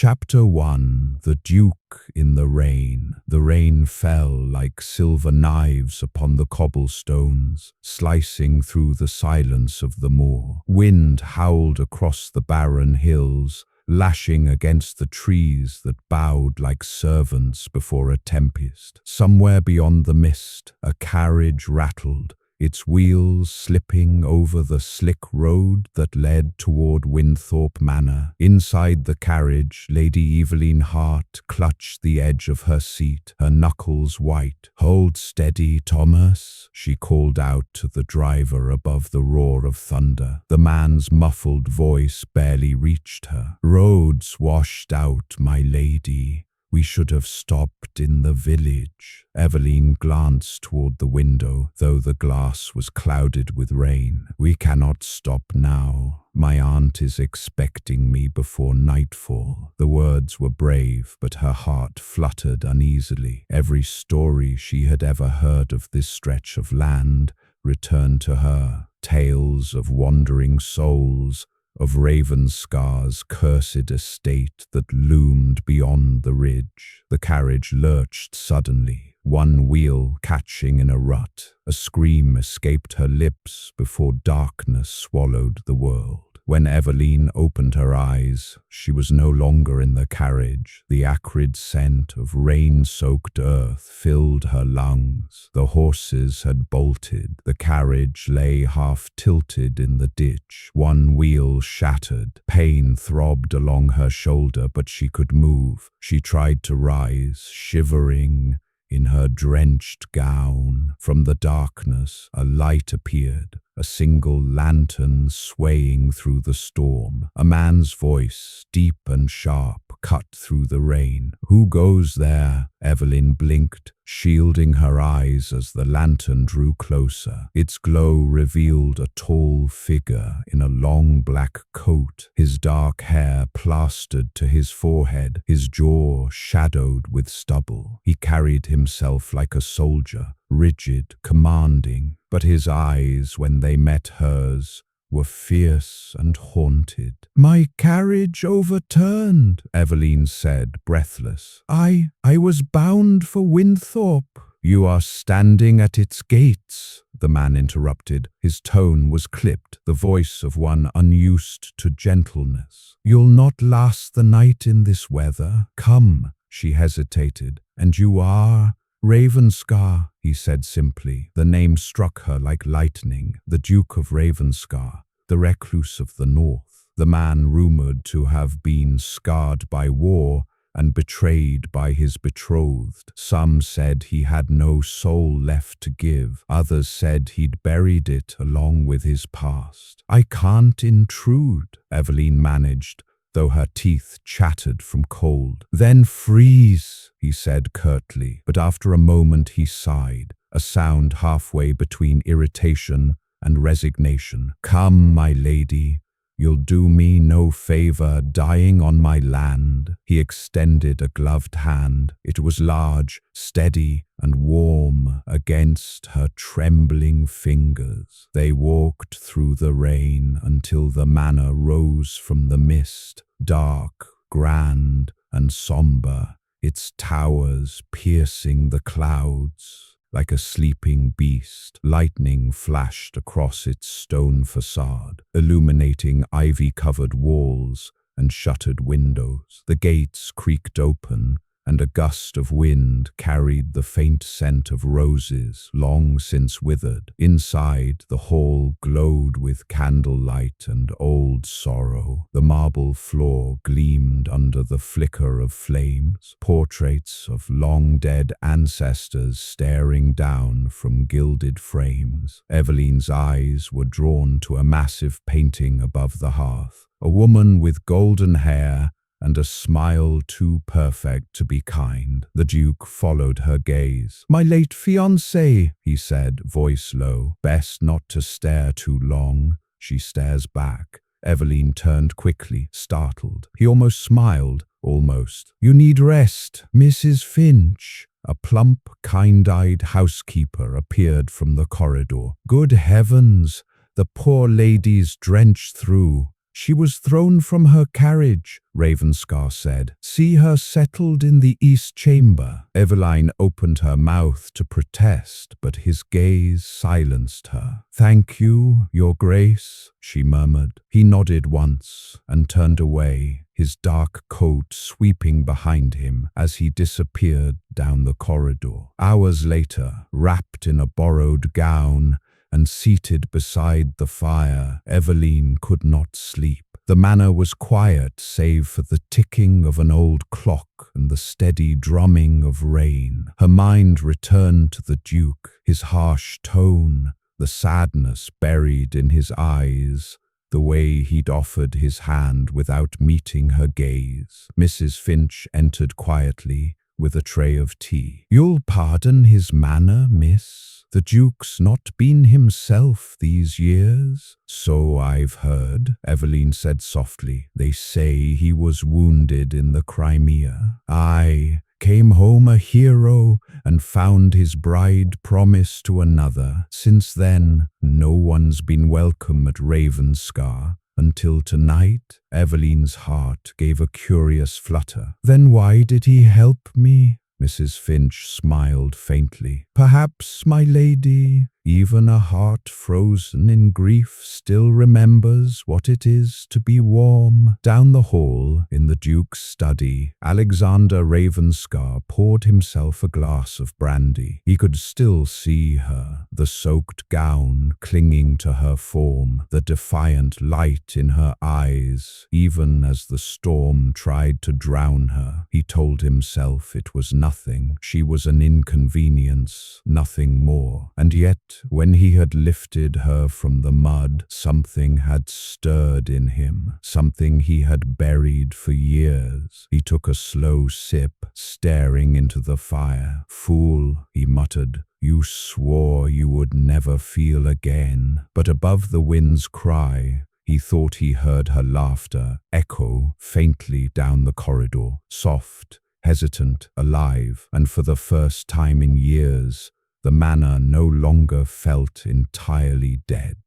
Chapter 1. The Duke in the Rain. The rain fell like silver knives upon the cobblestones, slicing through the silence of the moor. Wind howled across the barren hills, lashing against the trees that bowed like servants before a tempest. Somewhere beyond the mist, a carriage rattled, its wheels slipping over the slick road that led toward Winthorpe Manor. Inside the carriage, Lady Eveline Hart clutched the edge of her seat, her knuckles white. "Hold steady, Thomas," she called out to the driver above the roar of thunder. The man's muffled voice barely reached her. "Roads washed out, my lady. We should have stopped in the village." Eveline glanced toward the window, though the glass was clouded with rain. "We cannot stop now. My aunt is expecting me before nightfall." The words were brave, but her heart fluttered uneasily. Every story she had ever heard of this stretch of land returned to her. Tales of wandering souls, of Ravenscar's cursed estate that loomed beyond the ridge. The carriage lurched suddenly, one wheel catching in a rut. A scream escaped her lips before darkness swallowed the world. When Eveline opened her eyes, she was no longer in the carriage. The acrid scent of rain-soaked earth filled her lungs. The horses had bolted. The carriage lay half-tilted in the ditch, one wheel shattered. Pain throbbed along her shoulder, but she could move. She tried to rise, shivering in her drenched gown. From the darkness, a light appeared, a single lantern swaying through the storm. A man's voice, deep and sharp, cut through the rain. "Who goes there?" Eveline blinked, shielding her eyes as the lantern drew closer. Its glow revealed a tall figure in a long black coat, his dark hair plastered to his forehead, his jaw shadowed with stubble. He carried himself like a soldier, rigid, commanding, but his eyes, when they met hers, were fierce and haunted. "My carriage overturned," Eveline said, breathless. I was bound for Winthorpe." "You are standing at its gates," the man interrupted. His tone was clipped, the voice of one unused to gentleness. "You'll not last the night in this weather. Come." She hesitated. "And you are?" "Ravenscar," he said simply. The name struck her like lightning. The Duke of Ravenscar, the recluse of the north. The man rumored to have been scarred by war and betrayed by his betrothed. Some said he had no soul left to give. Others said he'd buried it along with his past. "I can't intrude," Eveline managed, though her teeth chattered from cold. "Then freeze," he said curtly, but after a moment he sighed, a sound halfway between irritation and resignation. "Come, my lady. You'll do me no favor dying on my land." He extended a gloved hand. It was large, steady, and warm against her trembling fingers. They walked through the rain until the manor rose from the mist, dark, grand, and somber, its towers piercing the clouds. Like a sleeping beast, lightning flashed across its stone facade, illuminating ivy-covered walls and shuttered windows. The gates creaked open, and a gust of wind carried the faint scent of roses long since withered. Inside, the hall glowed with candlelight and old sorrow. The marble floor gleamed under the flicker of flames, portraits of long-dead ancestors staring down from gilded frames. Eveline's eyes were drawn to a massive painting above the hearth. A woman with golden hair and a smile too perfect to be kind. The Duke followed her gaze. "My late fiancé," he said, voice low. "Best not to stare too long." She stares back. Eveline turned quickly, startled. He almost smiled, almost. "You need rest, Mrs. Finch." A plump, kind-eyed housekeeper appeared from the corridor. "Good heavens, the poor lady's drenched through." She was thrown from her carriage, Ravenscar said. See her settled in the east chamber. Eveline opened her mouth to protest, but his gaze silenced her. Thank you, your grace, she murmured. He nodded once and turned away, his dark coat sweeping behind him as he disappeared down the corridor. Hours later, wrapped in a borrowed gown, and seated beside the fire, Eveline could not sleep. The manor was quiet save for the ticking of an old clock and the steady drumming of rain. Her mind returned to the Duke, his harsh tone, the sadness buried in his eyes, the way he'd offered his hand without meeting her gaze. Mrs. Finch entered quietly with a tray of tea. You'll pardon his manner, miss? The Duke's not been himself these years. So I've heard, Eveline said softly. They say he was wounded in the Crimea. I came home a hero and found his bride promised to another. Since then, no one's been welcome at Ravenscar. Until tonight, Eveline's heart gave a curious flutter. Then why did he help me? Mrs. Finch smiled faintly. Perhaps, my lady, even a heart frozen in grief still remembers what it is to be warm. Down the hall, in the Duke's study, Alexander Ravenscar poured himself a glass of brandy. He could still see her, the soaked gown clinging to her form, the defiant light in her eyes, even as the storm tried to drown her. He told himself it was nothing. She was an inconvenience, nothing more. And yet, when he had lifted her from the mud, something had stirred in him, something he had buried for years. He took a slow sip, staring into the fire. Fool, he muttered. You swore you would never feel again. But above the wind's cry, he thought he heard her laughter echo faintly down the corridor, soft, hesitant, alive, and for the first time in years, the manor no longer felt entirely dead.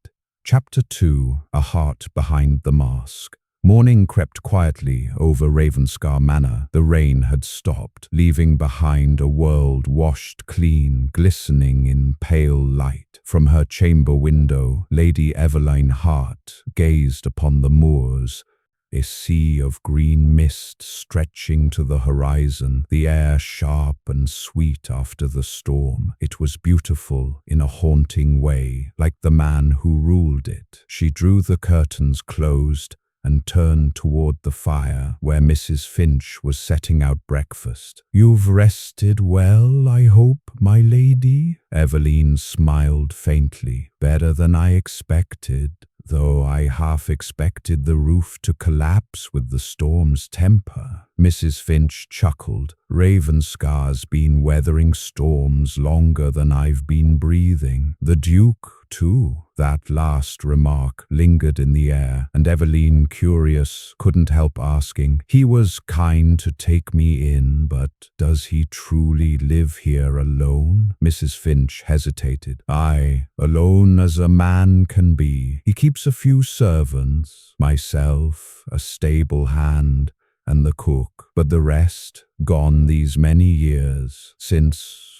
Chapter 2. A Heart Behind the Mask. Morning crept quietly over Ravenscar Manor. The rain had stopped, leaving behind a world washed clean, glistening in pale light. From her chamber window, Lady Eveline Hart gazed upon the moors, a sea of green mist stretching to the horizon, the air sharp and sweet after the storm. It was beautiful in a haunting way, like the man who ruled it. She drew the curtains closed and turned toward the fire where Mrs. Finch was setting out breakfast. You've rested well, I hope, my lady? Eveline smiled faintly. Better than I expected, though I half expected the roof to collapse with the storm's temper. Mrs. Finch chuckled. Ravenscar's been weathering storms longer than I've been breathing. The Duke, too. That last remark lingered in the air, and Eveline, curious, couldn't help asking, He was kind to take me in, but does he truly live here alone? Mrs. Finch hesitated. Aye, alone as a man can be. He keeps a few servants, myself, a stable hand, and the cook, but the rest, gone these many years, since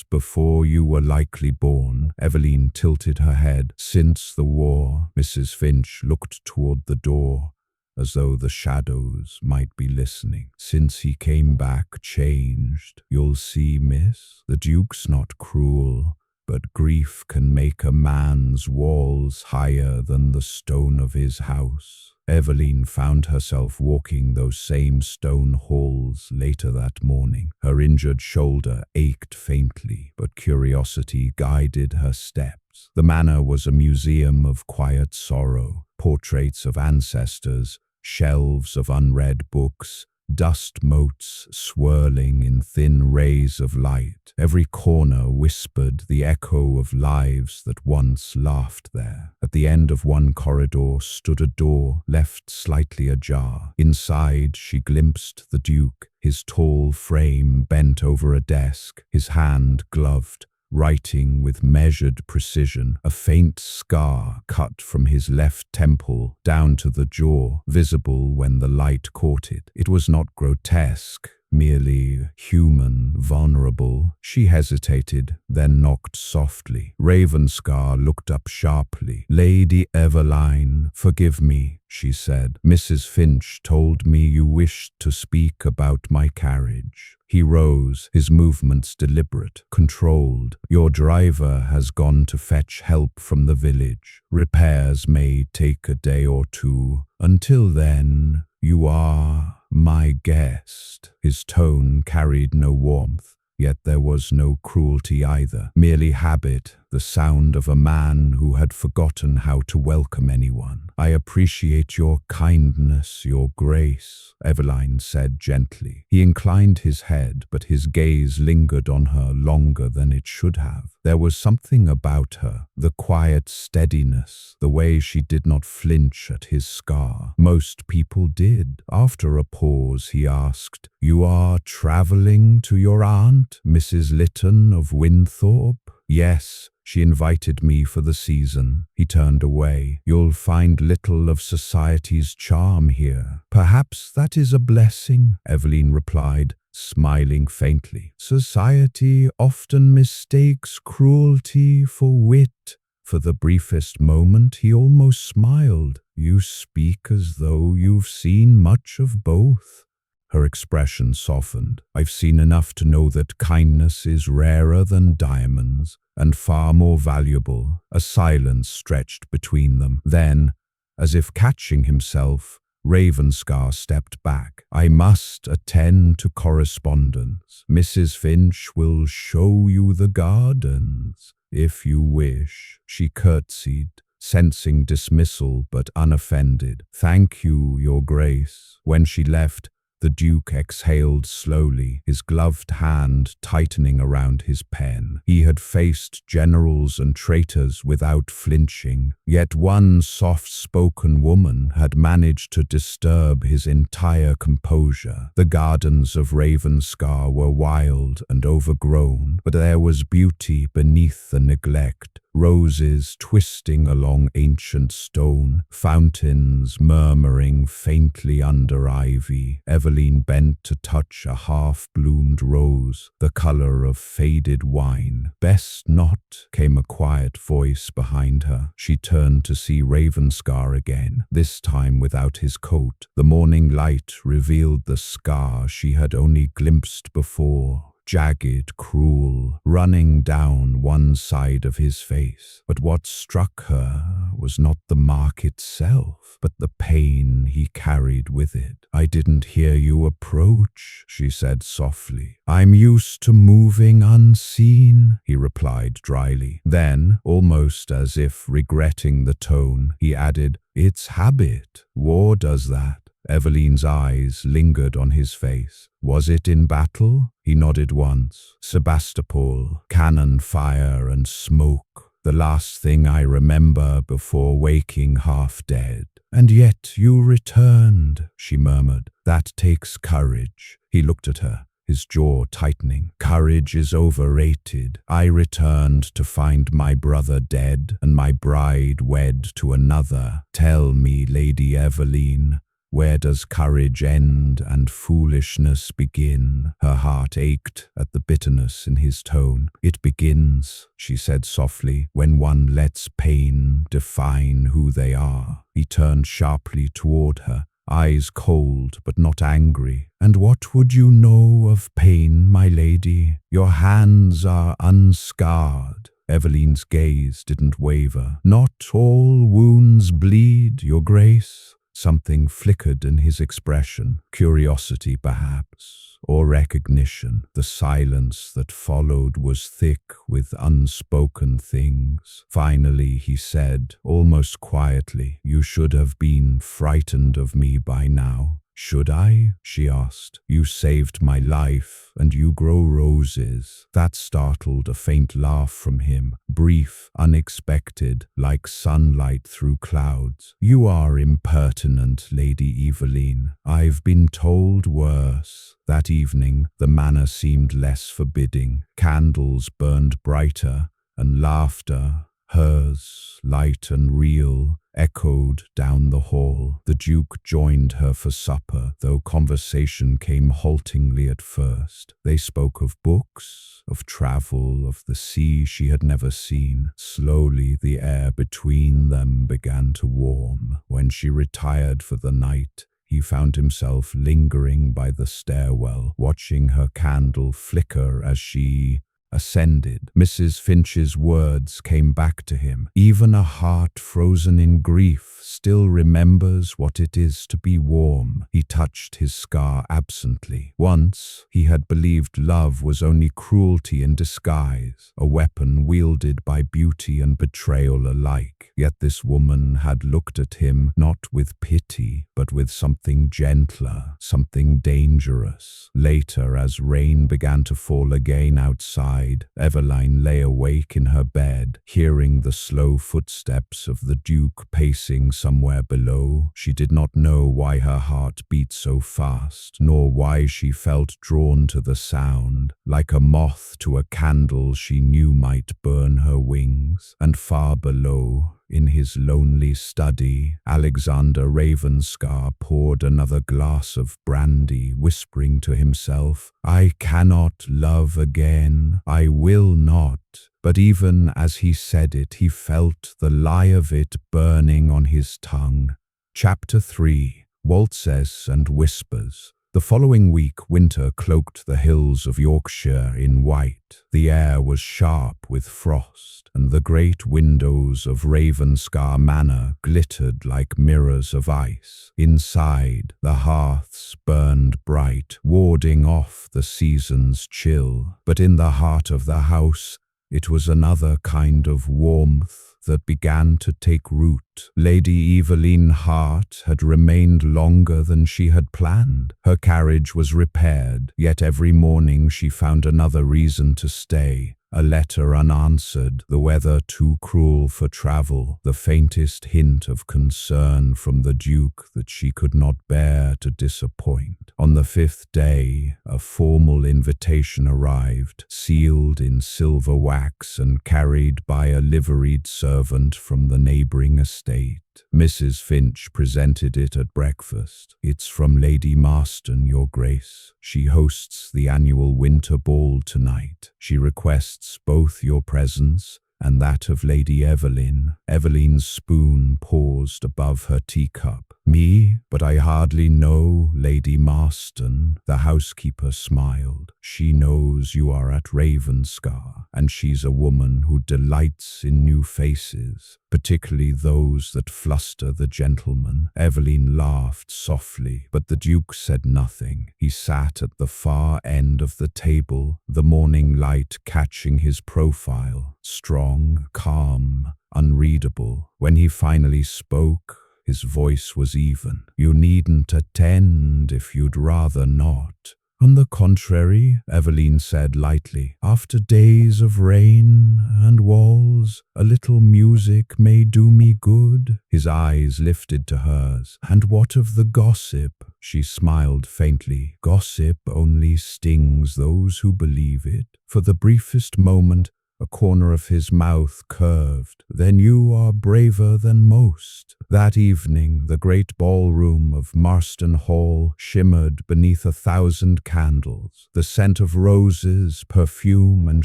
before you were likely born. Eveline tilted her head. Since the war. Mrs. Finch looked toward the door, as though the shadows might be listening. Since he came back changed. You'll see, miss, the Duke's not cruel, but grief can make a man's walls higher than the stone of his house. Eveline found herself walking those same stone halls later that morning. Her injured shoulder ached faintly, but curiosity guided her steps. The manor was a museum of quiet sorrow, portraits of ancestors, shelves of unread books, dust motes swirling in thin rays of light. Every corner whispered the echo of lives that once laughed there. At the end of one corridor stood a door left slightly ajar. Inside she glimpsed the Duke, his tall frame bent over a desk, his hand gloved, writing with measured precision, a faint scar cut from his left temple down to the jaw, visible when the light caught it. It was not grotesque, merely human, vulnerable. She hesitated, then knocked softly. Ravenscar looked up sharply. "Lady Eveline, forgive me," she said. "Mrs. Finch told me you wished to speak about my carriage." He rose, his movements deliberate, controlled. "Your driver has gone to fetch help from the village. Repairs may take a day or two. Until then, you are my guest." His tone carried no warmth, yet there was no cruelty either, merely habit, the sound of a man who had forgotten how to welcome anyone. "I appreciate your kindness, your grace," Eveline said gently. He inclined his head, but his gaze lingered on her longer than it should have. There was something about her, the quiet steadiness, the way she did not flinch at his scar. Most people did. After a pause, he asked, "You are traveling to your aunt, Mrs. Lytton of Winthorpe?" "Yes. She invited me for the season." He turned away. "You'll find little of society's charm here." "Perhaps that is a blessing," Eveline replied, smiling faintly. "Society often mistakes cruelty for wit." For the briefest moment, he almost smiled. "You speak as though you've seen much of both." Her expression softened. "I've seen enough to know that kindness is rarer than diamonds and far more valuable." A silence stretched between them. Then, as if catching himself, Ravenscar stepped back. "I must attend to correspondence. Mrs. Finch will show you the gardens, if you wish." She curtsied, sensing dismissal but unoffended. "Thank you, Your Grace." When she left, the Duke exhaled slowly, his gloved hand tightening around his pen. He had faced generals and traitors without flinching, yet one soft-spoken woman had managed to disturb his entire composure. The gardens of Ravenscar were wild and overgrown, but there was beauty beneath the neglect. Roses twisting along ancient stone, fountains murmuring faintly under ivy. Eveline bent to touch a half-bloomed rose, the color of faded wine. "Best not," came a quiet voice behind her. She turned to see Ravenscar again, this time without his coat. The morning light revealed the scar she had only glimpsed before. Jagged, cruel, running down one side of his face. But what struck her was not the mark itself, but the pain he carried with it. "I didn't hear you approach," she said softly. "I'm used to moving unseen," he replied dryly. Then, almost as if regretting the tone, he added, "It's habit. War does that." Eveline's eyes lingered on his face. "Was it in battle?" He nodded once. "Sebastopol, cannon fire and smoke. The last thing I remember before waking half dead." "And yet you returned," she murmured. "That takes courage." He looked at her, his jaw tightening. "Courage is overrated. I returned to find my brother dead and my bride wed to another. Tell me, Lady Eveline, where does courage end and foolishness begin?" Her heart ached at the bitterness in his tone. "It begins," she said softly, "when one lets pain define who they are." He turned sharply toward her, eyes cold but not angry. "And what would you know of pain, my lady? Your hands are unscarred." Eveline's gaze didn't waver. "Not all wounds bleed, Your Grace." Something flickered in his expression, curiosity perhaps, or recognition. The silence that followed was thick with unspoken things. Finally he said, almost quietly, "You should have been frightened of me by now. "Should I?" she asked. "You saved my life, and you grow roses." That startled a faint laugh from him, brief, unexpected, like sunlight through clouds. "You are impertinent, Lady Eveline. I've been told worse." That evening, the manor seemed less forbidding. Candles burned brighter, and laughter, hers, light and real, echoed down the hall. The Duke joined her for supper, though conversation came haltingly at first. They spoke of books, of travel, of the sea she had never seen. Slowly the air between them began to warm. When she retired for the night, he found himself lingering by the stairwell, watching her candle flicker as she ascended. Mrs. Finch's words came back to him. "Even a heart frozen in grief still remembers what it is to be warm." He touched his scar absently. Once, he had believed love was only cruelty in disguise, a weapon wielded by beauty and betrayal alike. Yet this woman had looked at him not with pity, but with something gentler, something dangerous. Later, as rain began to fall again outside, Eveline lay awake in her bed, hearing the slow footsteps of the Duke pacing somewhere below. She did not know why her heart beat so fast, nor why she felt drawn to the sound. Like a moth to a candle she knew might burn her wings. And far below, in his lonely study, Alexander Ravenscar poured another glass of brandy, whispering to himself, "I cannot love again. I will not." But even as he said it, he felt the lie of it burning on his tongue. Chapter 3. Waltzes and Whispers. The following week, winter cloaked the hills of Yorkshire in white. The air was sharp with frost, and the great windows of Ravenscar Manor glittered like mirrors of ice. Inside, the hearths burned bright, warding off the season's chill. But in the heart of the house, it was another kind of warmth that began to take root. Lady Eveline Hart had remained longer than she had planned. Her carriage was repaired, yet every morning she found another reason to stay. A letter unanswered, the weather too cruel for travel, the faintest hint of concern from the Duke that she could not bear to disappoint. On the 5th day, a formal invitation arrived, sealed in silver wax and carried by a liveried servant from the neighbouring estate. Mrs. Finch presented it at breakfast. "It's from Lady Marston, Your Grace. She hosts the annual winter ball tonight. She requests both your presence and that of Lady Eveline." Eveline's spoon paused above her teacup. "Me? But I hardly know Lady Marston." The housekeeper smiled. "She knows you are at Ravenscar, and she's a woman who delights in new faces, particularly those that fluster the gentleman." Eveline laughed softly, but the Duke said nothing. He sat at the far end of the table, the morning light catching his profile, strong, calm, unreadable. When he finally spoke, his voice was even. "You needn't attend if you'd rather not." "On the contrary," Eveline said lightly, "after days of rain and walls, a little music may do me good." His eyes lifted to hers. "And what of the gossip?" She smiled faintly. "Gossip only stings those who believe it." For the briefest moment, a corner of his mouth curved. "Then you are braver than most." That evening, the great ballroom of Marston Hall shimmered beneath 1,000 candles. The scent of roses, perfume, and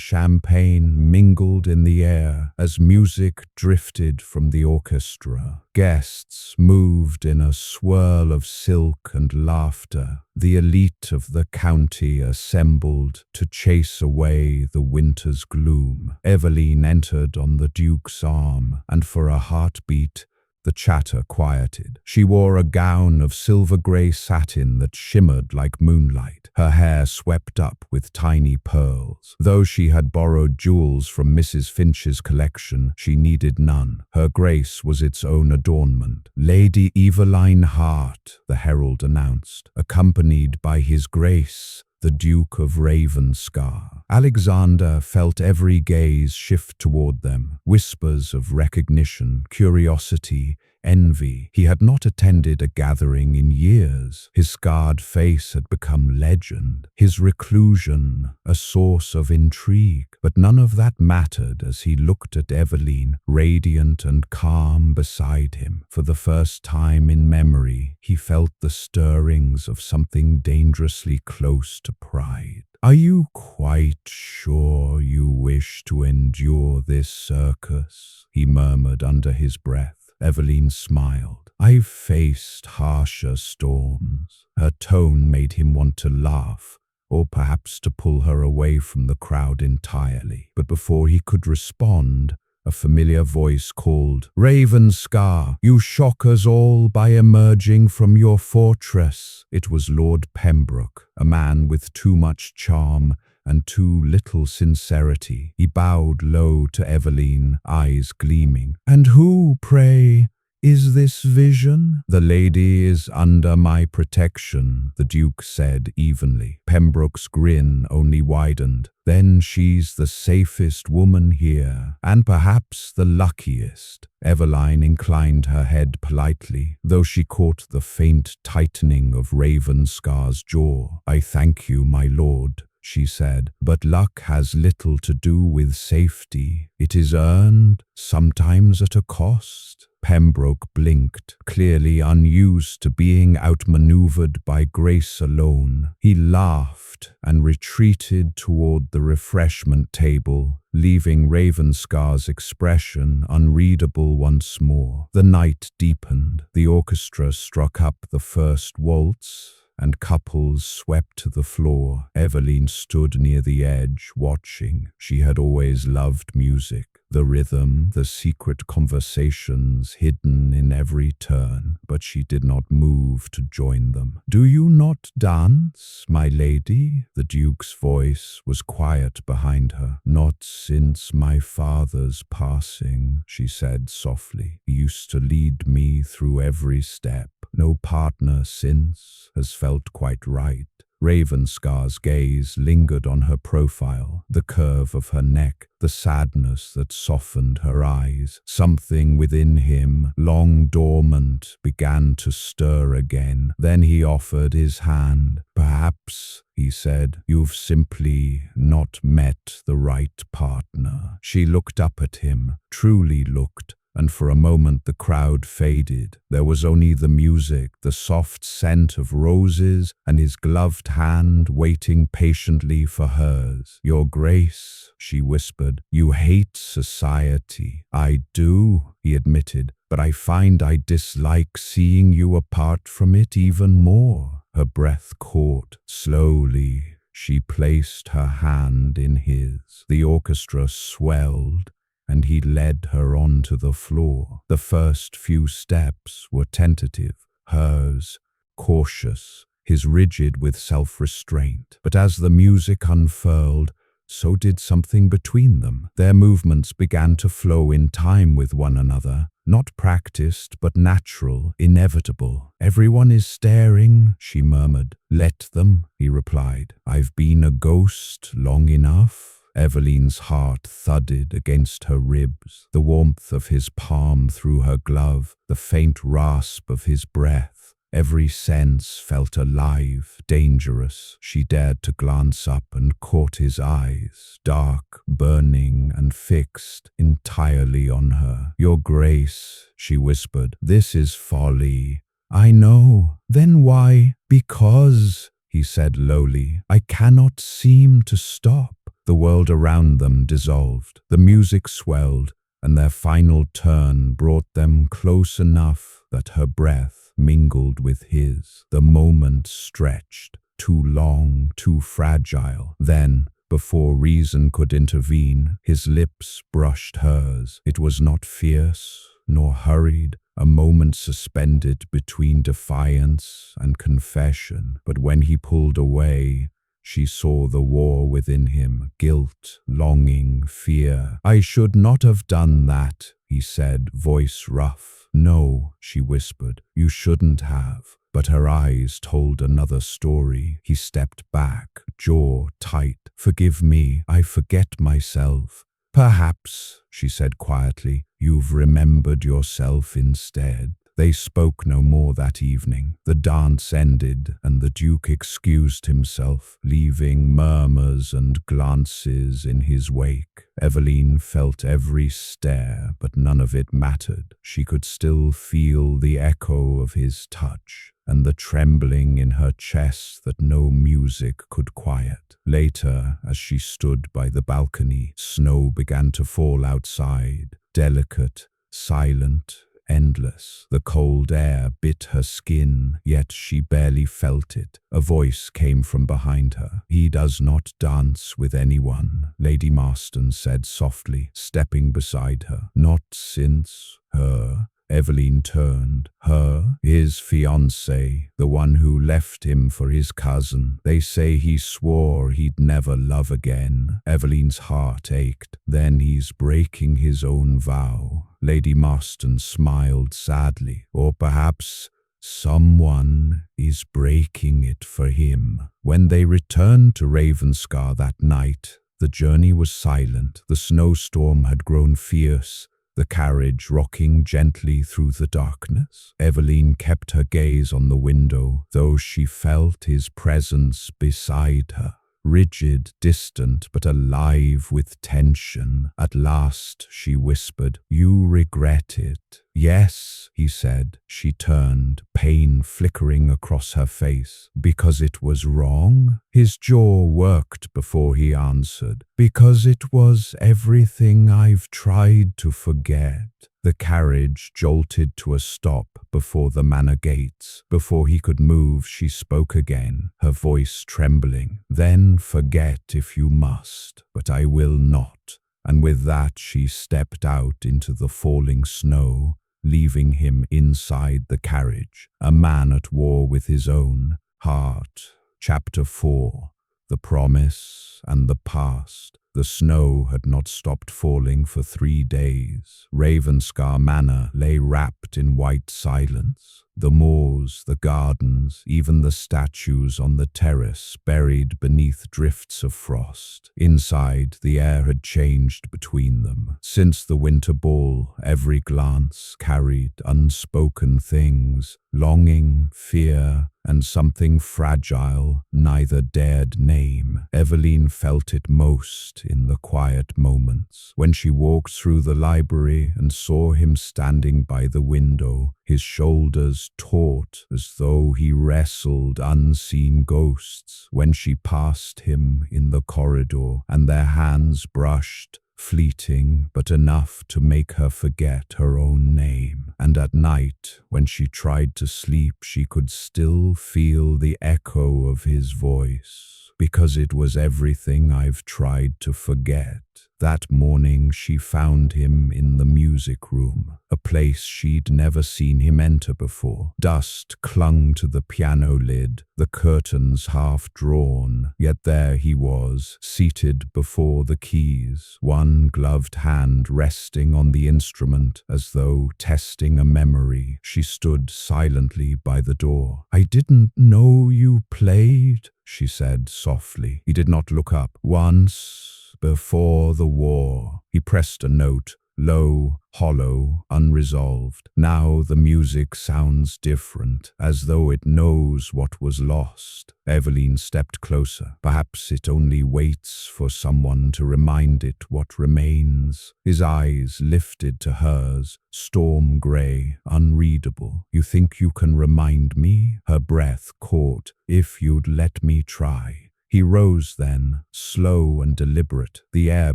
champagne mingled in the air as music drifted from the orchestra. Guests moved in a swirl of silk and laughter. The elite of the county assembled to chase away the winter's gloom. Eveline entered on the Duke's arm, and for a heartbeat, The chatter quieted. She wore a gown of silver-grey satin that shimmered like moonlight, her hair swept up with tiny pearls. Though she had borrowed jewels from Mrs. Finch's collection, she needed none. Her grace was its own adornment. "Lady Eveline Hart," the herald announced, "accompanied by His Grace, the Duke of Ravenscar." Alexander felt every gaze shift toward them, whispers of recognition, curiosity, envy. He had not attended a gathering in years. His scarred face had become legend, his reclusion a source of intrigue. But none of that mattered as he looked at Eveline, radiant and calm beside him. For the first time in memory, he felt the stirrings of something dangerously close to pride. "Are you quite sure you wish to endure this circus?" he murmured under his breath. Eveline smiled. "I've faced harsher storms." Her tone made him want to laugh, or perhaps to pull her away from the crowd entirely. But before he could respond, a familiar voice called, "Ravenscar, you shock us all by emerging from your fortress." It was Lord Pembroke, a man with too much charm and too little sincerity. He bowed low to Eveline, eyes gleaming. "And who, pray, is this vision?" "The lady is under my protection," the Duke said evenly. Pembroke's grin only widened. "Then she's the safest woman here, and perhaps the luckiest." Eveline inclined her head politely, though she caught the faint tightening of Ravenscar's jaw. "I thank you, my lord," she said, "but luck has little to do with safety. It is earned, sometimes at a cost." Pembroke blinked, clearly unused to being outmaneuvered by grace alone. He laughed and retreated toward the refreshment table, leaving Ravenscar's expression unreadable once more. The night deepened. The orchestra struck up the first waltz, and couples swept to the floor. Eveline stood near the edge, watching. She had always loved music. The rhythm, the secret conversations hidden in every turn, but she did not move to join them. "Do you not dance, my lady?" The Duke's voice was quiet behind her. "Not since my father's passing," she said softly. "He used to lead me through every step. No partner since has felt quite right." Ravenscar's gaze lingered on her profile, the curve of her neck, the sadness that softened her eyes. Something within him, long dormant, began to stir again. Then he offered his hand. "Perhaps," he said, "you've simply not met the right partner." She looked up at him, truly looked, and for a moment the crowd faded. There was only the music, the soft scent of roses, and his gloved hand waiting patiently for hers. "Your Grace," she whispered, "you hate society." "I do," he admitted, "but I find I dislike seeing you apart from it even more." Her breath caught. Slowly, she placed her hand in his. The orchestra swelled, and he led her onto the floor. The first few steps were tentative, hers cautious, his rigid with self-restraint. But as the music unfurled, so did something between them. Their movements began to flow in time with one another, not practiced but natural, inevitable. "Everyone is staring," she murmured. "Let them," he replied. "I've been a ghost long enough." Eveline's heart thudded against her ribs, the warmth of his palm through her glove, the faint rasp of his breath. Every sense felt alive, dangerous. She dared to glance up and caught his eyes, dark, burning, and fixed entirely on her. "Your Grace," she whispered, "this is folly." "I know." "Then why?" "Because," he said lowly, "I cannot seem to stop." The world around them dissolved. The music swelled, and their final turn brought them close enough that her breath mingled with his. The moment stretched, too long, too fragile. Then, before reason could intervene, his lips brushed hers. It was not fierce, nor hurried, a moment suspended between defiance and confession. But when he pulled away, she saw the war within him, guilt, longing, fear. "I should not have done that," he said, voice rough. "No," she whispered, "you shouldn't have." But her eyes told another story. He stepped back, jaw tight. "Forgive me, I forget myself." "Perhaps," she said quietly, "you've remembered yourself instead." They spoke no more that evening. The dance ended, and the Duke excused himself, leaving murmurs and glances in his wake. Eveline felt every stare, but none of it mattered. She could still feel the echo of his touch, and the trembling in her chest that no music could quiet. Later, as she stood by the balcony, snow began to fall outside, delicate, silent, endless. The cold air bit her skin, yet she barely felt it. A voice came from behind her. "He does not dance with anyone," Lady Marston said softly, stepping beside her. "Not since her." Eveline turned. Her, his fiancée, the one who left him for his cousin. "They say he swore he'd never love again." Eveline's heart ached. "Then he's breaking his own vow." Lady Marston smiled sadly. "Or perhaps someone is breaking it for him." When they returned to Ravenscar that night, the journey was silent. The snowstorm had grown fierce, the carriage rocking gently through the darkness. Eveline kept her gaze on the window, though she felt his presence beside her. Rigid, distant, but alive with tension. At last she whispered, "You regret it?" "Yes," he said. She turned, pain flickering across her face. "Because it was wrong?" His jaw worked before he answered. "Because it was everything I've tried to forget." The carriage jolted to a stop before the manor gates. Before he could move, she spoke again, her voice trembling. "Then forget if you must, but I will not." And with that she stepped out into the falling snow, leaving him inside the carriage, a man at war with his own heart. Chapter 4. The Promise and the Past. The snow had not stopped falling for 3 days. Ravenscar Manor lay wrapped in white silence. The moors, the gardens, even the statues on the terrace buried beneath drifts of frost. Inside, the air had changed between them. Since the winter ball, every glance carried unspoken things, longing, fear, and something fragile neither dared name. Eveline felt it most in the quiet moments. When she walked through the library and saw him standing by the window, his shoulders taut as though he wrestled unseen ghosts. When she passed him in the corridor and their hands brushed, fleeting but enough to make her forget her own name. And at night, when she tried to sleep, she could still feel the echo of his voice. "Because it was everything I've tried to forget." That morning she found him in the music room, a place she'd never seen him enter before. Dust clung to the piano lid, the curtains half drawn, yet there he was, seated before the keys, one gloved hand resting on the instrument as though testing a memory. She stood silently by the door. "I didn't know you played," she said softly. He did not look up. "Once, before the war." He pressed a note, low, hollow, unresolved. Now the music sounds different, as though it knows what was lost. Eveline stepped closer. Perhaps it only waits for someone to remind it what remains. His eyes lifted to hers, storm grey, unreadable. "You think you can remind me?" Her breath caught. "If you'd let me try." He rose then, slow and deliberate, the air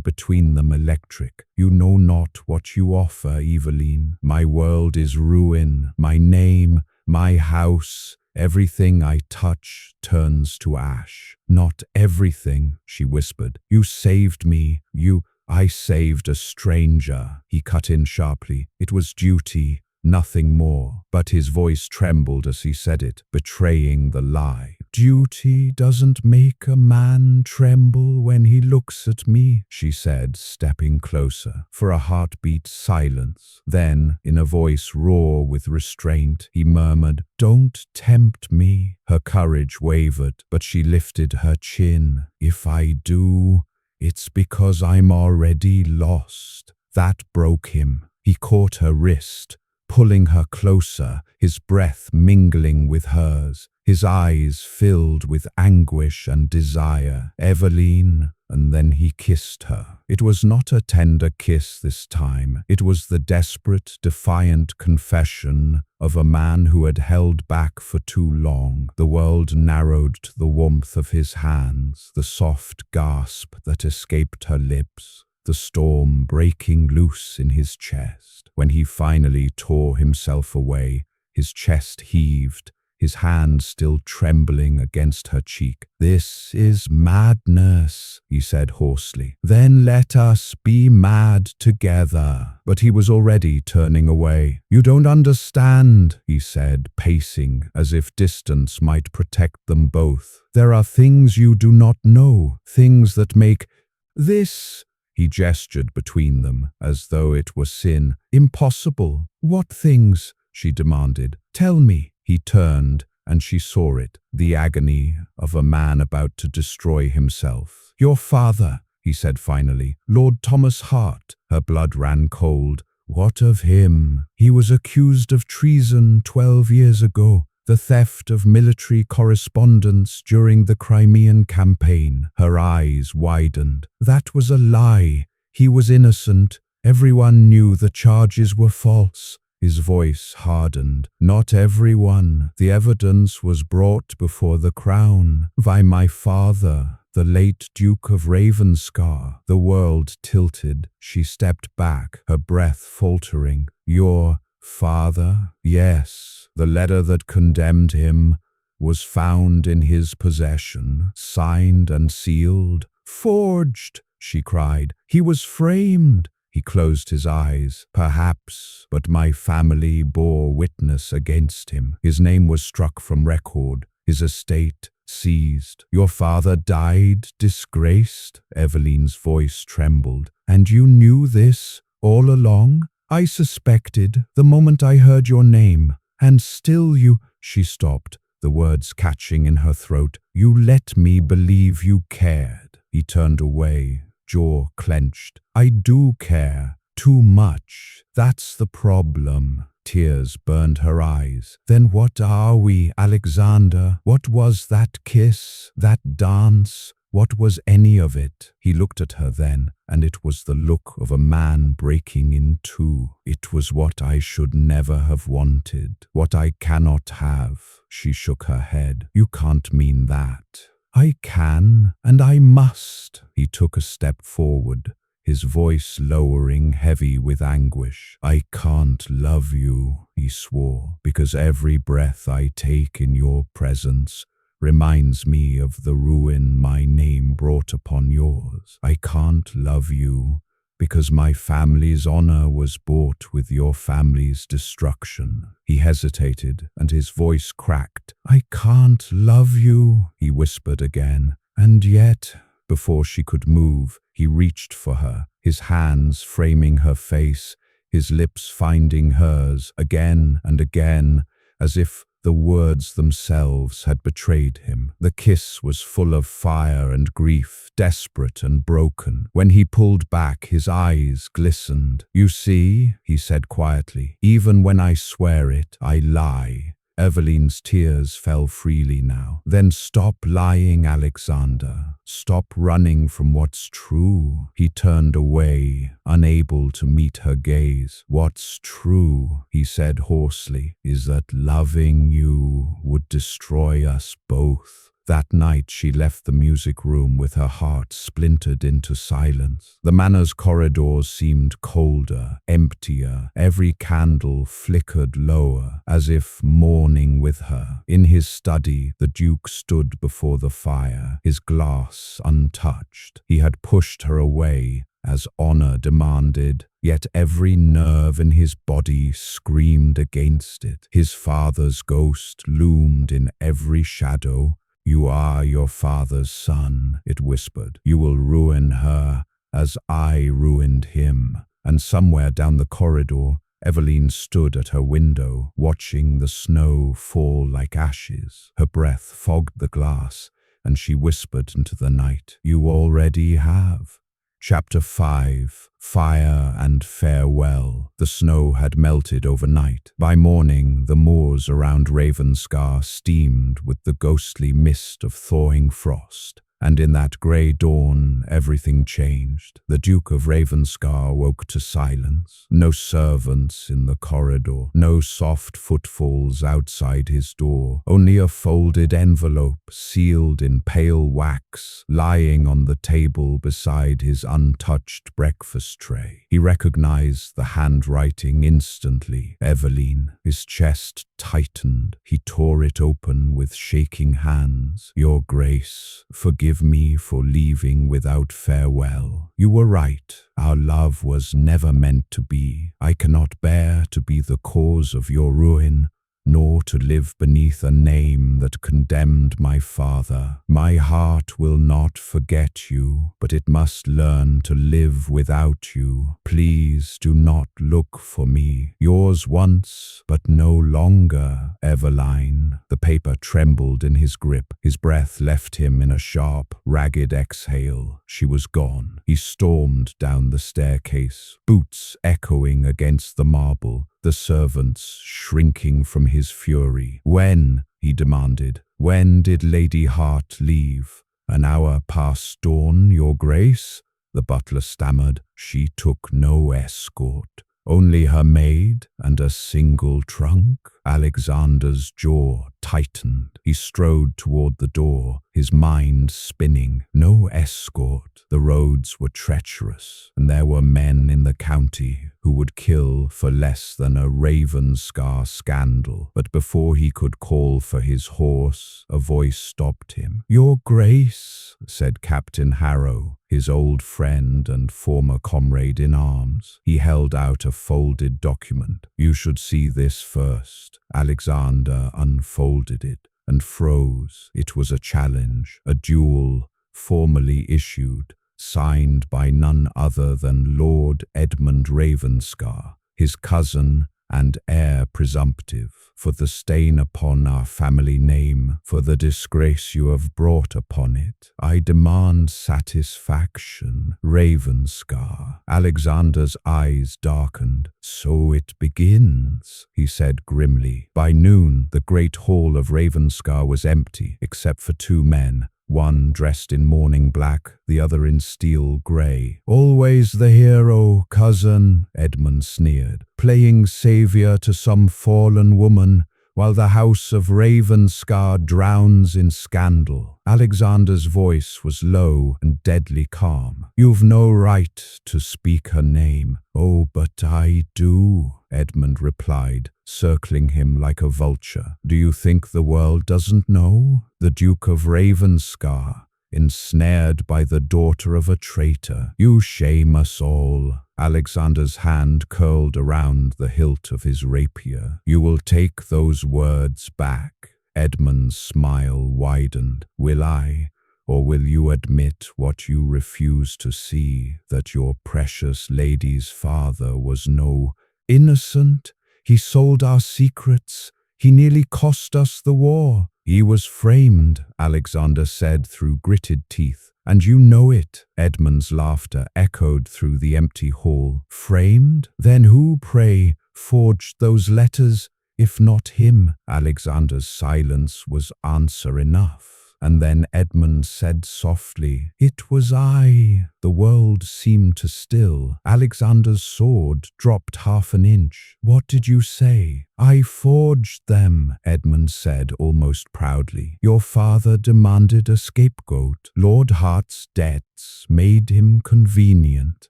between them electric. "You know not what you offer, Eveline. My world is ruin, my name, my house. Everything I touch turns to ash." "Not everything," she whispered. "You saved me. You..." I saved a stranger, he cut in sharply. It was duty, nothing more. But his voice trembled as he said it, betraying the lie. Duty doesn't make a man tremble when he looks at me, she said, stepping closer. For a heartbeat, silence. Then, in a voice raw with restraint, he murmured, "Don't tempt me." Her courage wavered, but she lifted her chin. "If I do, it's because I'm already lost." That broke him. He caught her wrist, pulling her closer, his breath mingling with hers, his eyes filled with anguish and desire. "Eveline," and then he kissed her. It was not a tender kiss this time. It was the desperate, defiant confession of a man who had held back for too long. The world narrowed to the warmth of his hands, the soft gasp that escaped her lips, the storm breaking loose in his chest. When he finally tore himself away, his chest heaved, his hand still trembling against her cheek. "This is madness," he said hoarsely. "Then let us be mad together." But he was already turning away. "You don't understand," he said, pacing as if distance might protect them both. "There are things you do not know, things that make this—" He gestured between them, as though it were sin. "Impossible." "What things?" she demanded. "Tell me." He turned, and she saw it, the agony of a man about to destroy himself. "Your father," he said finally, "Lord Thomas Hart." Her blood ran cold. "What of him?" "He was accused of treason 12 years ago. The theft of military correspondence during the Crimean campaign." Her eyes widened. "That was a lie. He was innocent. Everyone knew the charges were false." His voice hardened. "Not everyone. The evidence was brought before the Crown by my father, the late Duke of Ravenscar." The world tilted. She stepped back, her breath faltering. "Your father?" "Yes. The letter that condemned him was found in his possession, signed and sealed." "Forged!" she cried. "He was framed." He closed his eyes. "Perhaps, but my family bore witness against him. His name was struck from record, his estate seized. Your father died disgraced?" Eveline's voice trembled. "And you knew this all along?" "I suspected the moment I heard your name. And still you—" She stopped, the words catching in her throat. "You let me believe you cared." He turned away, jaw clenched. "I do care. Too much. That's the problem." Tears burned her eyes. "Then what are we, Alexander? What was that kiss? That dance? What was any of it?" He looked at her then, and it was the look of a man breaking in two. "It was what I should never have wanted. What I cannot have." She shook her head. "You can't mean that." "I can, and I must." He took a step forward, his voice lowering, heavy with anguish. "I can't love you," he swore, "because every breath I take in your presence reminds me of the ruin my name brought upon yours. I can't love you because my family's honor was bought with your family's destruction." He hesitated, and his voice cracked. "I can't love you," he whispered again. "And yet—" Before she could move, he reached for her, his hands framing her face, his lips finding hers again and again, as if the words themselves had betrayed him. The kiss was full of fire and grief, desperate and broken. When he pulled back, his eyes glistened. "You see," he said quietly, "even when I swear it, I lie." Eveline's tears fell freely now. "Then stop lying, Alexander. Stop running from what's true." He turned away, unable to meet her gaze. "What's true," he said hoarsely, "is that loving you would destroy us both." That night she left the music room with her heart splintered into silence. The manor's corridors seemed colder, emptier. Every candle flickered lower, as if mourning with her. In his study, the Duke stood before the fire, his glass untouched. He had pushed her away, as honor demanded, yet every nerve in his body screamed against it. His father's ghost loomed in every shadow. "You are your father's son," it whispered. "You will ruin her as I ruined him." And somewhere down the corridor, Eveline stood at her window, watching the snow fall like ashes. Her breath fogged the glass, and she whispered into the night, "You already have." Chapter 5. Fire and Farewell. The snow had melted overnight. By morning, the moors around Ravenscar steamed with the ghostly mist of thawing frost. And in that grey dawn, everything changed. The Duke of Ravenscar woke to silence. No servants in the corridor, no soft footfalls outside his door, only a folded envelope sealed in pale wax lying on the table beside his untouched breakfast tray. He recognized the handwriting instantly. Eveline. His chest tightened. He tore it open with shaking hands. "Your Grace, forgive me for leaving without farewell. You were right. Our love was never meant to be. I cannot bear to be the cause of your ruin, nor to live beneath a name that condemned my father. My heart will not forget you, but it must learn to live without you. Please do not look for me. Yours once, but no longer, Eveline." The paper trembled in his grip. His breath left him in a sharp, ragged exhale. She was gone. He stormed down the staircase, boots echoing against the marble, the servants shrinking from his fury. "When?" he demanded. "When did Lady Hart leave?" "An hour past dawn, your Grace," the butler stammered. "She took no escort. Only her maid and a single trunk." Alexander's jaw tightened. He strode toward the door, his mind spinning. No escort. The roads were treacherous, and there were men in the county who would kill for less than a Ravenscar scandal. But before he could call for his horse, a voice stopped him. "Your Grace," said Captain Harrow, his old friend and former comrade in arms. He held out a folded document. "You should see this first." Alexander unfolded it and froze. It was a challenge, a duel formally issued, signed by none other than Lord Edmund Ravenscar, his cousin and heir presumptive. "For the stain upon our family name, for the disgrace you have brought upon it, I demand satisfaction, Ravenscar." Alexander's eyes darkened. "So it begins," he said grimly. By noon, the great hall of Ravenscar was empty, except for two men. One dressed in mourning black, the other in steel grey. "Always the hero, cousin," Edmund sneered, "playing saviour to some fallen woman, while the house of Ravenscar drowns in scandal." Alexander's voice was low and deadly calm. "You've no right to speak her name." "Oh, but I do," Edmund replied, circling him like a vulture. "Do you think the world doesn't know? The Duke of Ravenscar, ensnared by the daughter of a traitor. You shame us all." Alexander's hand curled around the hilt of his rapier. "You will take those words back." Edmund's smile widened. "Will I? Or will you admit what you refuse to see, that your precious lady's father was no innocent? He sold our secrets. He nearly cost us the war." "He was framed," Alexander said through gritted teeth. "And you know it." Edmund's laughter echoed through the empty hall. "Framed? Then who, pray, forged those letters, if not him?" Alexander's silence was answer enough. And then Edmund said softly, "It was I." The world seemed to still. Alexander's sword dropped half an inch. "What did you say?" "I forged them," Edmund said almost proudly. "Your father demanded a scapegoat. Lord Hart's debts made him convenient.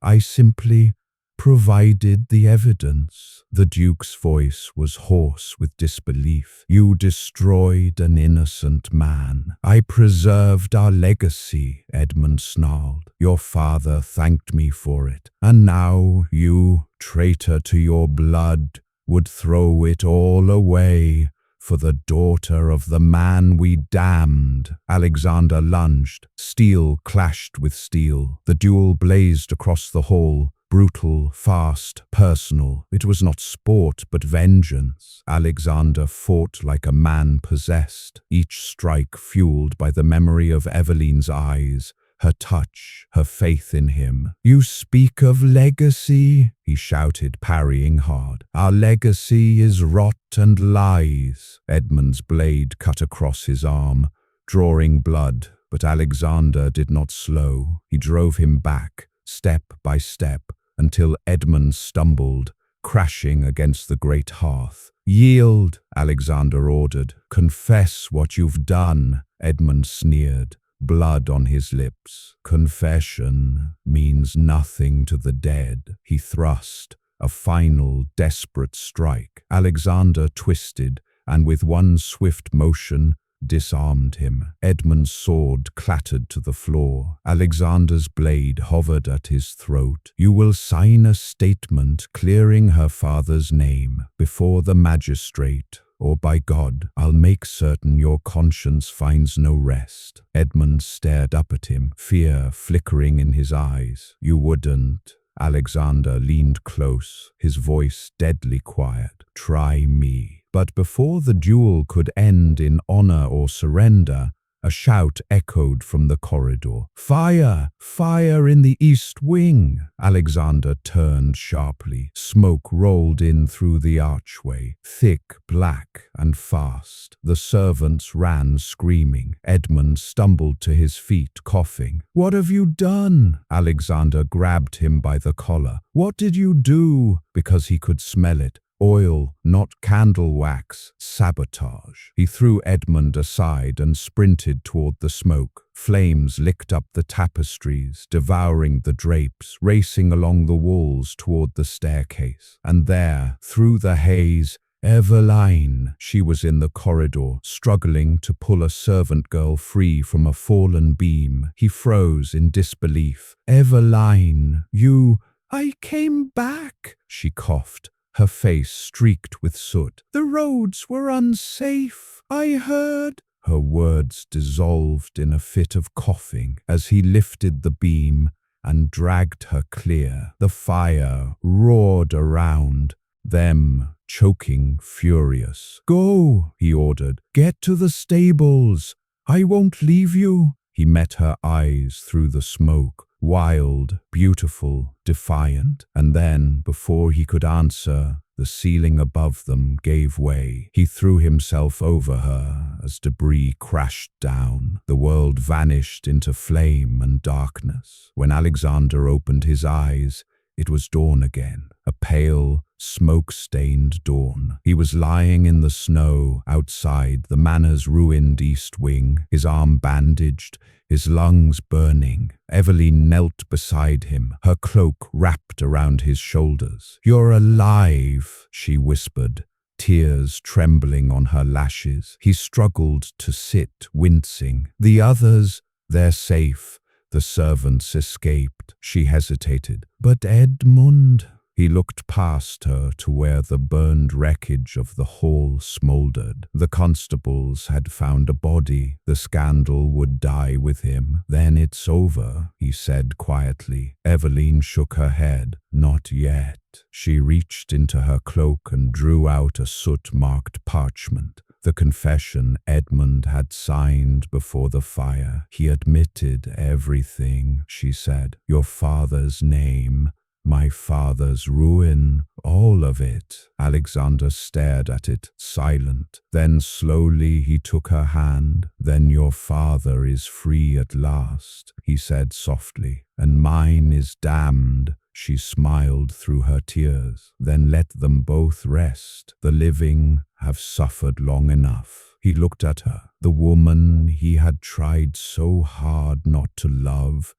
I simply provided the evidence. The Duke's voice was hoarse with disbelief. You destroyed an innocent man. I preserved our legacy, Edmund snarled. Your father thanked me for it. And now you, traitor to your blood, would throw it all away for the daughter of the man we damned. Alexander lunged. Steel clashed with steel. The duel blazed across the hall. Brutal, fast, personal. It was not sport, but vengeance. Alexander fought like a man possessed, each strike fueled by the memory of Eveline's eyes, her touch, her faith in him. You speak of legacy, he shouted, parrying hard. Our legacy is rot and lies. Edmund's blade cut across his arm, drawing blood, but Alexander did not slow. He drove him back, step by step, until Edmund stumbled, crashing against the great hearth. Yield, Alexander ordered. Confess what you've done, Edmund sneered, blood on his lips. Confession means nothing to the dead. He thrust, a final, desperate strike. Alexander twisted, and with one swift motion, disarmed him. Edmund's sword clattered to the floor. Alexander's blade hovered at his throat. You will sign a statement clearing her father's name before the magistrate, or by God, I'll make certain your conscience finds no rest. Edmund stared up at him, fear flickering in his eyes. You wouldn't. Alexander leaned close, his voice deadly quiet. Try me. But before the duel could end in honor or surrender, a shout echoed from the corridor. Fire! Fire in the east wing! Alexander turned sharply. Smoke rolled in through the archway, thick, black, and fast. The servants ran screaming. Edmund stumbled to his feet, coughing. What have you done? Alexander grabbed him by the collar. What did you do? Because he could smell it. Oil, not candle wax. Sabotage. He threw Edmund aside and sprinted toward the smoke. Flames licked up the tapestries, devouring the drapes, racing along the walls toward the staircase. And there, through the haze, Eveline. She was in the corridor, struggling to pull a servant girl free from a fallen beam. He froze in disbelief. Eveline, you... I came back, she coughed, her face streaked with soot. The roads were unsafe. I heard. Her words dissolved in a fit of coughing as he lifted the beam and dragged her clear. The fire roared around them, choking, furious. Go, he ordered. Get to the stables. I won't leave you. He met her eyes through the smoke. Wild, beautiful, defiant. And then, before he could answer, the ceiling above them gave way. He threw himself over her as debris crashed down. The world vanished into flame and darkness. When Alexander opened his eyes, it was dawn again, a pale, smoke-stained dawn. He was lying in the snow outside the manor's ruined east wing, his arm bandaged, his lungs burning. Eveline knelt beside him, her cloak wrapped around his shoulders. You're alive, she whispered, tears trembling on her lashes. He struggled to sit, wincing. The others, they're safe. The servants escaped. She hesitated. But Edmund... He looked past her to where the burned wreckage of the hall smoldered. The constables had found a body. The scandal would die with him. Then it's over, he said quietly. Eveline shook her head. Not yet. She reached into her cloak and drew out a soot-marked parchment. The confession Edmund had signed before the fire. He admitted everything, she said. Your father's name, my father's ruin, all of it. Alexander stared at it, silent. Then slowly he took her hand. Then your father is free at last, he said softly, and mine is damned. She smiled through her tears. Then let them both rest. The living have suffered long enough. He looked at her, the woman he had tried so hard not to love,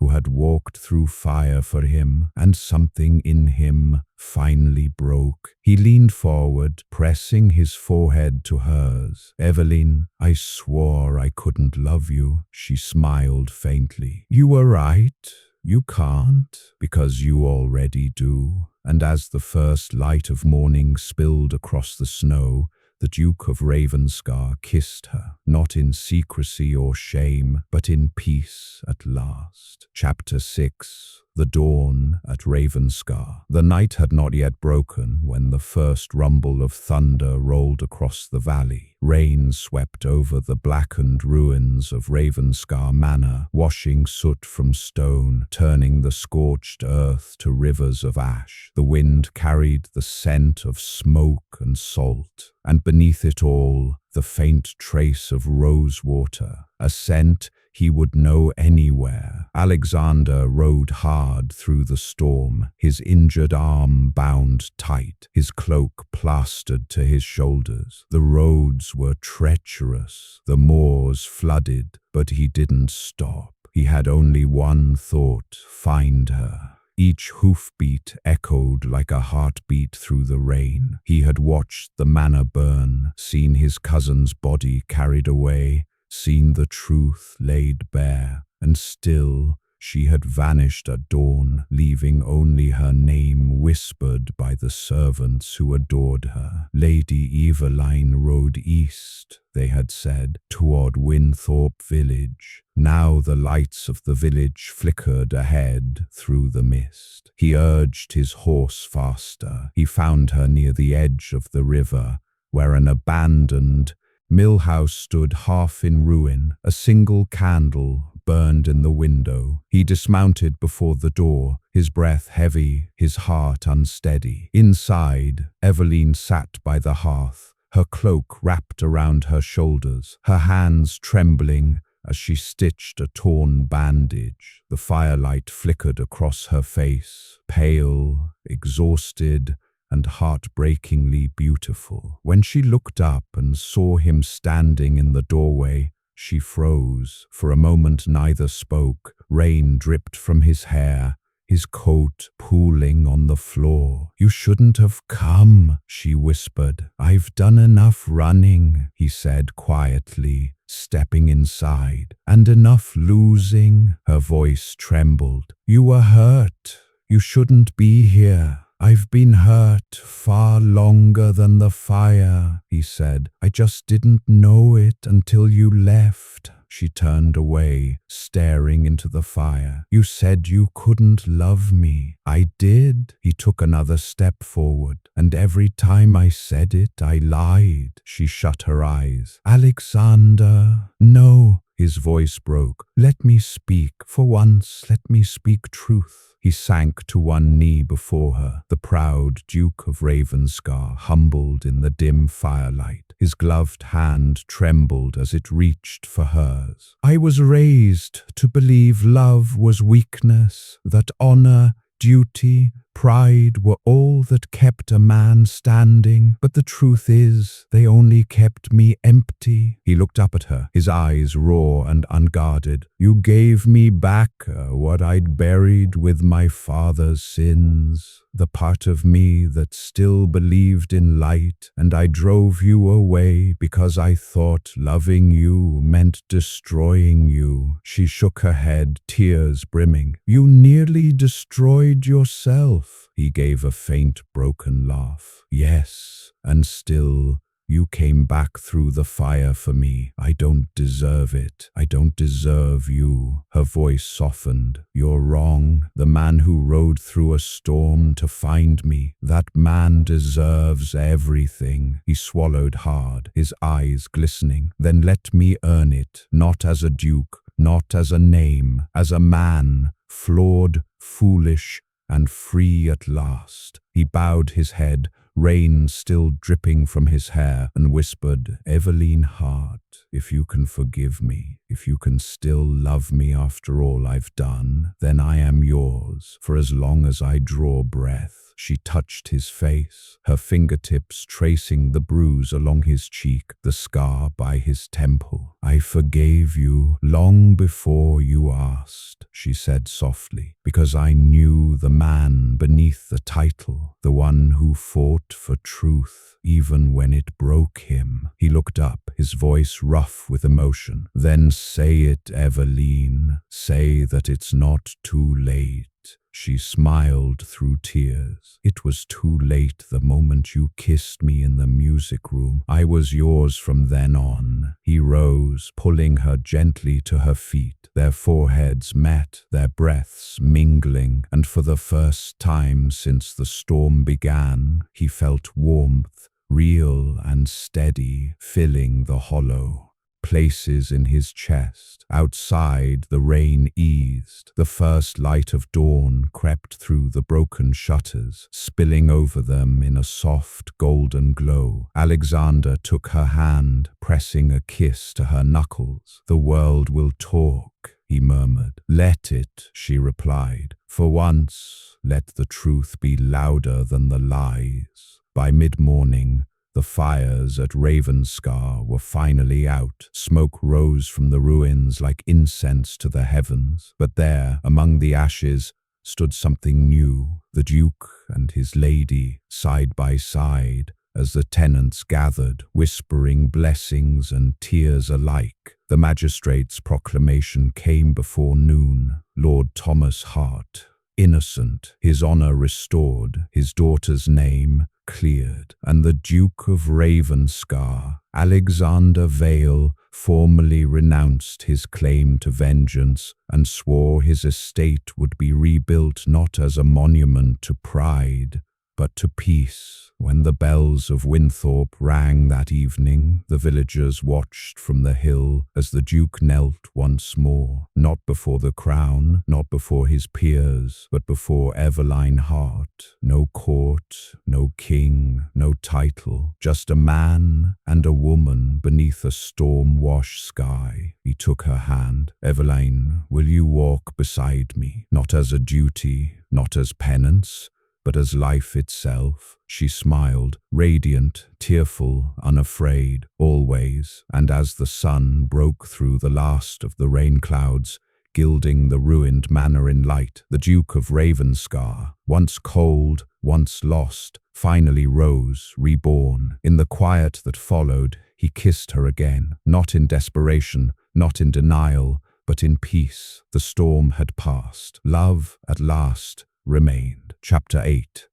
who had walked through fire for him, and something in him finally broke. He leaned forward, pressing his forehead to hers. "Evelyn, I swore I couldn't love you," she smiled faintly. "You were right. You can't, because you already do." And as the first light of morning spilled across the snow, the Duke of Ravenscar kissed her, not in secrecy or shame, but in peace at last. Chapter 6. The Dawn at Ravenscar. The night had not yet broken when the first rumble of thunder rolled across the valley. Rain swept over the blackened ruins of Ravenscar Manor, washing soot from stone, turning the scorched earth to rivers of ash. The wind carried the scent of smoke and salt, and beneath it all, the faint trace of rose water, a scent he would know anywhere. Alexander rode hard through the storm, his injured arm bound tight, his cloak plastered to his shoulders. The roads were treacherous, the moors flooded, but he didn't stop. He had only one thought: find her. Each hoofbeat echoed like a heartbeat through the rain. He had watched the manor burn, seen his cousin's body carried away, seen the truth laid bare, and still she had vanished at dawn, leaving only her name whispered by the servants who adored her. Lady Eveline rode east, they had said, toward Winthorpe village. Now the lights of the village flickered ahead through the mist. He urged his horse faster. He found her near the edge of the river, where an abandoned mill house stood half in ruin. A single candle burned in the window. He dismounted before the door, his breath heavy, his heart unsteady. Inside, Evelyn sat by the hearth, her cloak wrapped around her shoulders, her hands trembling as she stitched a torn bandage. The firelight flickered across her face, pale, exhausted, and heartbreakingly beautiful. When she looked up and saw him standing in the doorway, she froze. For a moment neither spoke. Rain dripped from his hair, his coat pooling on the floor. "You shouldn't have come," she whispered. "I've done enough running," he said quietly, stepping inside. "And enough losing." Her voice trembled. "You were hurt. You shouldn't be here." "I've been hurt far longer than the fire," he said. "I just didn't know it until you left." She turned away, staring into the fire. "You said you couldn't love me." "I did." He took another step forward. "And every time I said it, I lied." She shut her eyes. "Alexander." "No." His voice broke. "Let me speak. For once, let me speak truth." He sank to one knee before her, the proud Duke of Ravenscar, humbled in the dim firelight. His gloved hand trembled as it reached for hers. "I was raised to believe love was weakness, that honor, duty, pride were all that kept a man standing, but the truth is, they only kept me empty." He looked up at her, his eyes raw and unguarded. "You gave me back what I'd buried with my father's sins, the part of me that still believed in light, and I drove you away because I thought loving you meant destroying you." She shook her head, tears brimming. "You nearly destroyed yourself." He gave a faint, broken laugh. "Yes, and still, you came back through the fire for me. I don't deserve it. I don't deserve you." Her voice softened. "You're wrong. The man who rode through a storm to find me, that man deserves everything." He swallowed hard, his eyes glistening. "Then let me earn it, not as a duke, not as a name, as a man, flawed, foolish, and free at last." He bowed his head, rain still dripping from his hair, and whispered, "Evelyn Hart, if you can forgive me, if you can still love me after all I've done, then I am yours, for as long as I draw breath." She touched his face, her fingertips tracing the bruise along his cheek, the scar by his temple. "I forgave you long before you asked." she said softly, because I knew the man beneath the title, the one who fought for truth, even when it broke him. He looked up, his voice rough with emotion. Then say it, Eveline. Say that it's not too late. She smiled through tears. It was too late the moment you kissed me in the music room. I was yours from then on. He rose, pulling her gently to her feet. Their foreheads met, their breaths mingling, and for the first time since the storm began, he felt warmth, real and steady, filling the hollow places in his chest. Outside, the rain eased. The first light of dawn crept through the broken shutters, spilling over them in a soft golden glow. Alexander took her hand, pressing a kiss to her knuckles. The world will talk, he murmured. Let it, she replied. For once, let the truth be louder than the lies. By mid-morning, the fires at Ravenscar were finally out. Smoke rose from the ruins like incense to the heavens. But there, among the ashes, stood something new. The Duke and his lady, side by side, as the tenants gathered, whispering blessings and tears alike. The magistrate's proclamation came before noon. Lord Thomas Hart, innocent, his honour restored, his daughter's name cleared, and the Duke of Ravenscar, Alexander Vale, formally renounced his claim to vengeance and swore his estate would be rebuilt not as a monument to pride, but to peace. When the bells of Winthorpe rang that evening, the villagers watched from the hill as the Duke knelt once more, not before the crown, not before his peers, but before Eveline Hart. No court, no king, no title, just a man and a woman beneath a storm-washed sky. He took her hand. Eveline, will you walk beside me? Not as a duty, not as penance, but as life itself. She smiled, radiant, tearful, unafraid, always, and as the sun broke through the last of the rain clouds, gilding the ruined manor in light, the Duke of Ravenscar, once cold, once lost, finally rose, reborn. In the quiet that followed, he kissed her again, not in desperation, not in denial, but in peace. The storm had passed. Love, at last, remained. Chapter 8.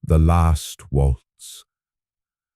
The Last Waltz.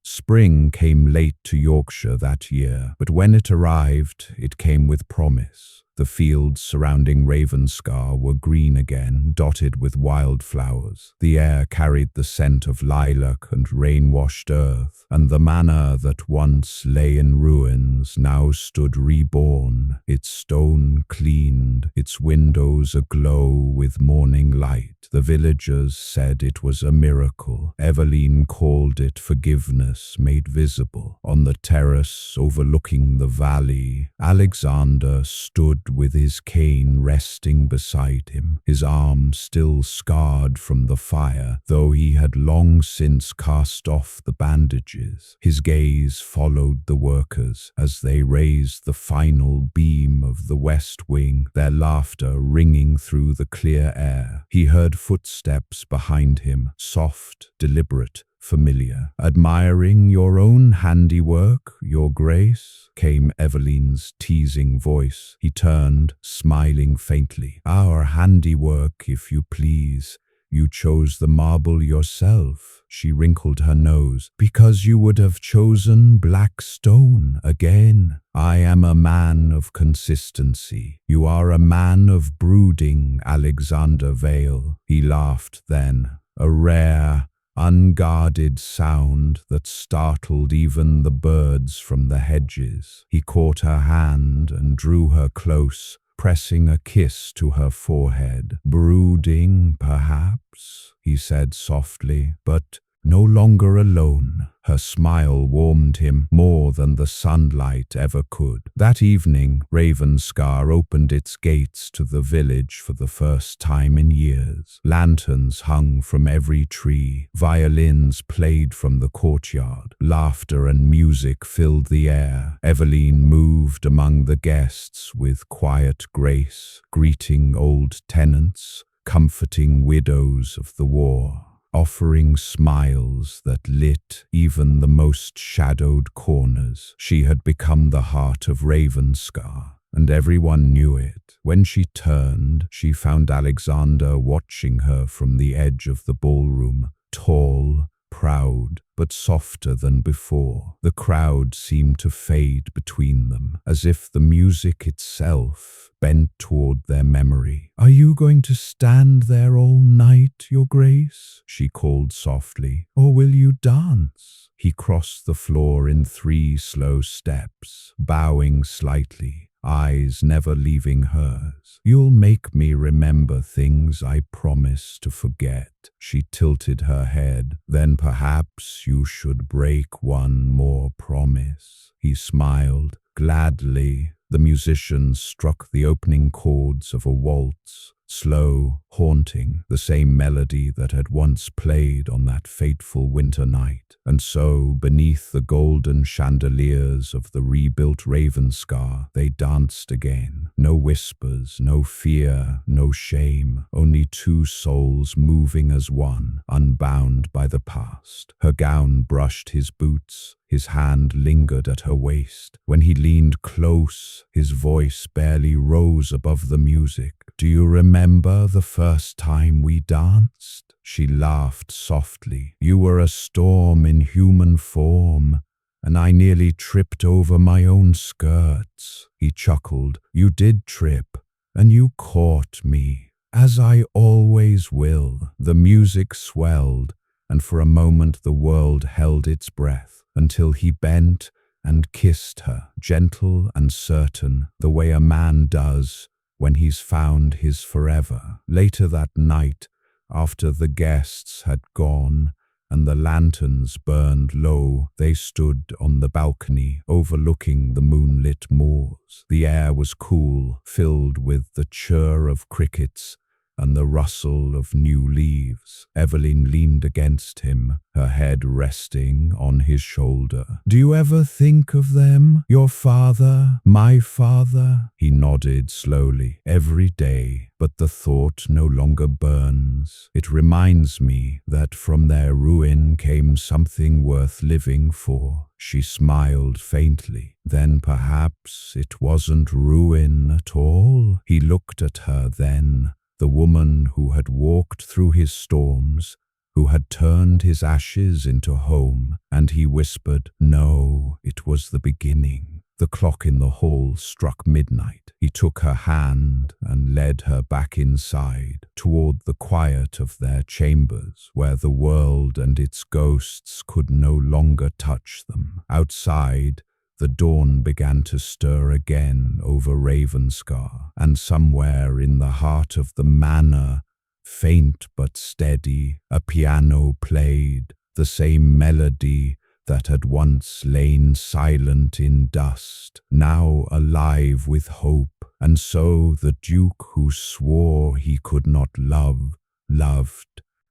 Spring came late to Yorkshire that year, but when it arrived, it came with promise. The fields surrounding Ravenscar were green again, dotted with wildflowers. The air carried the scent of lilac and rain-washed earth, and the manor that once lay in ruins now stood reborn, its stone cleaned, its windows aglow with morning light. The villagers said it was a miracle. Eveline called it forgiveness made visible. On the terrace overlooking the valley, Alexander stood with his cane resting beside him, his arm still scarred from the fire, though he had long since cast off the bandages. His gaze followed the workers as they raised the final beam of the west wing, their laughter ringing through the clear air. He heard footsteps behind him, soft, deliberate, familiar. Admiring your own handiwork, your grace, came Eveline's teasing voice. He turned, smiling faintly. Our handiwork, if you please. You chose the marble yourself. She wrinkled her nose. Because you would have chosen black stone again. I am a man of consistency. You are a man of brooding, Alexander Vale. He laughed then, a rare, unguarded sound that startled even the birds from the hedges. He caught her hand and drew her close, pressing a kiss to her forehead. Brooding, perhaps, he said softly, but no longer alone. Her smile warmed him more than the sunlight ever could. That evening, Ravenscar opened its gates to the village for the first time in years. Lanterns hung from every tree, violins played from the courtyard, laughter and music filled the air. Eveline moved among the guests with quiet grace, greeting old tenants, comforting widows of the war, offering smiles that lit even the most shadowed corners. She had become the heart of Ravenscar, and everyone knew it. When she turned, she found Alexander watching her from the edge of the ballroom, tall, proud, but softer than before. The crowd seemed to fade between them, as if the music itself bent toward their memory. "Are you going to stand there all night, Your Grace?" she called softly. "Or will you dance?" He crossed the floor in 3 slow steps, bowing slightly, eyes never leaving hers. "You'll make me remember things I promise to forget." She tilted her head. "Then perhaps you should break one more promise." He smiled. Gladly, the musicians struck the opening chords of a waltz, slow, haunting, the same melody that had once played on that fateful winter night. And so, beneath the golden chandeliers of the rebuilt Ravenscar, they danced again. No whispers, no fear, no shame, only 2 souls moving as one, unbound by the past. Her gown brushed his boots, his hand lingered at her waist. When he leaned close, his voice barely rose above the music. "Do you remember the first time we danced?" She laughed softly. "You were a storm in human form, and I nearly tripped over my own skirts." He chuckled. "You did trip, and you caught me, as I always will." The music swelled, and for a moment the world held its breath, until he bent and kissed her, gentle and certain, the way a man does when he's found his forever. Later that night, after the guests had gone and the lanterns burned low, they stood on the balcony overlooking the moonlit moors. The air was cool, filled with the chirr of crickets and the rustle of new leaves. Eveline leaned against him, her head resting on his shoulder. "Do you ever think of them? Your father, my father?" He nodded slowly. "Every day, but the thought no longer burns. It reminds me that from their ruin came something worth living for." She smiled faintly. "Then perhaps it wasn't ruin at all?" He looked at her then, the woman who had walked through his storms, who had turned his ashes into home, and he whispered, "No, it was the beginning." The clock in the hall struck midnight. He took her hand and led her back inside, toward the quiet of their chambers, where the world and its ghosts could no longer touch them. Outside, the dawn began to stir again over Ravenscar, and somewhere in the heart of the manor, faint but steady, a piano played, the same melody that had once lain silent in dust, now alive with hope. And so the Duke who swore he could not love, loved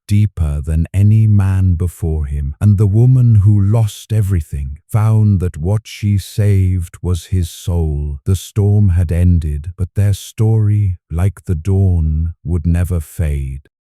deeper than any man before him, and the woman who lost everything found that what she saved was his soul. The storm had ended, but their story, like the dawn, would never fade.